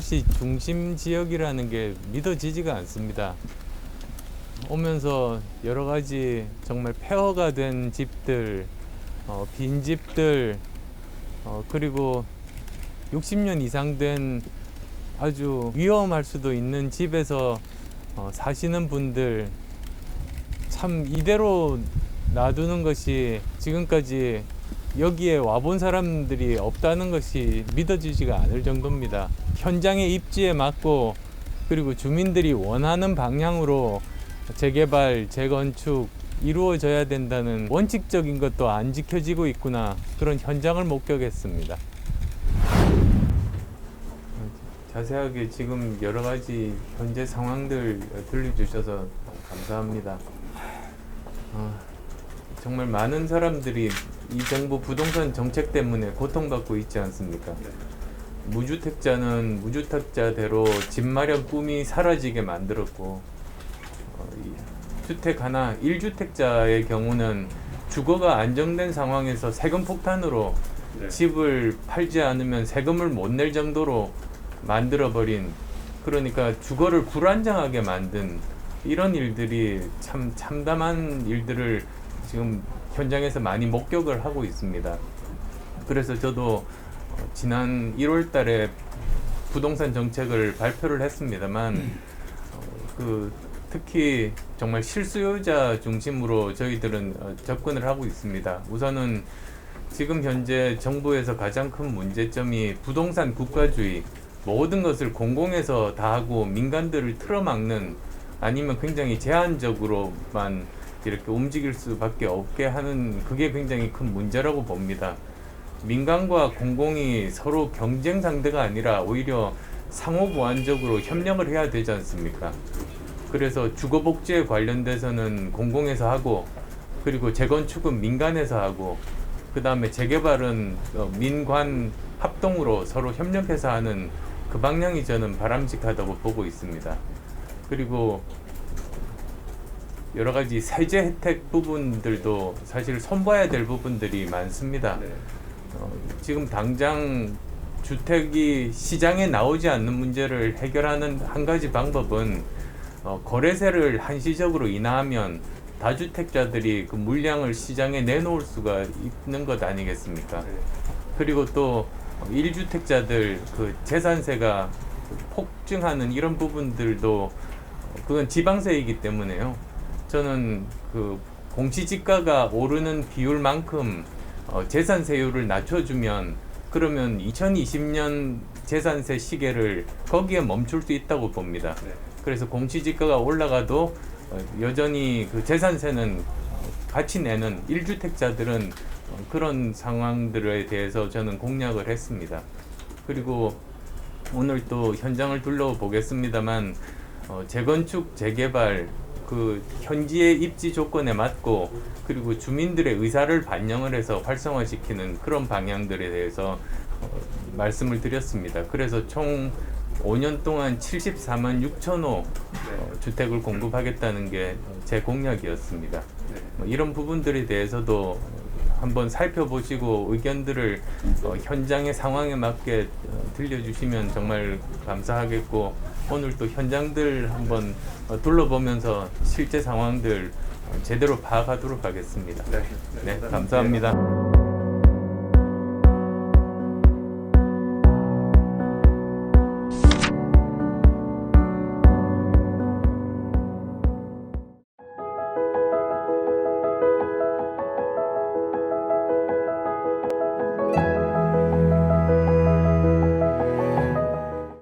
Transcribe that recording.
서울시 중심 지역이라는 게 믿어지지가 않습니다. 오면서 여러 가지 정말 폐허가 된 집들, 빈 집들, 그리고 60년 이상 된 아주 위험할 수도 있는 집에서 사시는 분들, 참 이대로 놔두는 것이 지금까지 여기에 와본 사람들이 없다는 것이 믿어지지가 않을 정도입니다. 현장의 입지에 맞고 그리고 주민들이 원하는 방향으로 재개발, 재건축 이루어져야 된다는 원칙적인 것도 안 지켜지고 있구나, 그런 현장을 목격했습니다. 자세하게 지금 여러 가지 현재 상황들 들려주셔서 감사합니다. 정말 많은 사람들이 이 정부 부동산 정책 때문에 고통받고 있지 않습니까? 무주택자는 무주택자대로 집 마련 꿈이 사라지게 만들었고, 주택 하나 1주택자의 경우는 주거가 안정된 상황에서 세금 폭탄으로 집을 팔지 않으면 세금을 못 낼 정도로 만들어버린, 그러니까 주거를 불안정하게 만든 이런 일들이 참 참담한 일들을 지금 현장에서 많이 목격을 하고 있습니다. 그래서 저도 지난 1월 달에 부동산 정책을 발표를 했습니다만 특히 정말 실수요자 중심으로 저희들은 접근을 하고 있습니다. 우선은 지금 현재 정부에서 가장 큰 문제점이 부동산 국가주의, 모든 것을 공공에서 다 하고 민간들을 틀어막는, 아니면 굉장히 제한적으로만 이렇게 움직일 수밖에 없게 하는, 그게 굉장히 큰 문제라고 봅니다. 민간과 공공이 서로 경쟁 상대가 아니라 오히려 상호 보완적으로 협력을 해야 되지 않습니까? 그래서 주거복지에 관련돼서는 공공에서 하고, 그리고 재건축은 민간에서 하고, 그 다음에 재개발은 민관 합동으로 서로 협력해서 하는 그 방향이 저는 바람직하다고 보고 있습니다. 그리고 여러 가지 세제 혜택 부분들도 사실 손봐야 될 부분들이 많습니다. 지금 당장 주택이 시장에 나오지 않는 문제를 해결하는 한 가지 방법은 거래세를 한시적으로 인하하면 다주택자들이 그 물량을 시장에 내놓을 수가 있는 것 아니겠습니까? 그리고 또 1주택자들 그 재산세가 폭증하는 이런 부분들도 그건 지방세이기 때문에요. 저는 그 공시지가가 오르는 비율만큼 재산세율을 낮춰주면, 그러면 2020년 재산세 시계를 거기에 멈출 수 있다고 봅니다. 그래서 공시지가가 올라가도 여전히 그 재산세는 같이 내는 1주택자들은 그런 상황들에 대해서 저는 공략을 했습니다. 그리고 오늘 또 현장을 둘러보겠습니다만 재건축, 재개발, 그 현지의 입지 조건에 맞고 그리고 주민들의 의사를 반영을 해서 활성화시키는 그런 방향들에 대해서 말씀을 드렸습니다. 그래서 총 5년 동안 74만 6천 호 주택을 공급하겠다는 게 제 공약이었습니다. 이런 부분들에 대해서도 한번 살펴보시고 의견들을 현장의 상황에 맞게 들려주시면 정말 감사하겠고, 오늘 또 현장들 한번 둘러보면서 실제 상황들 제대로 파악하도록 하겠습니다. 네, 감사합니다.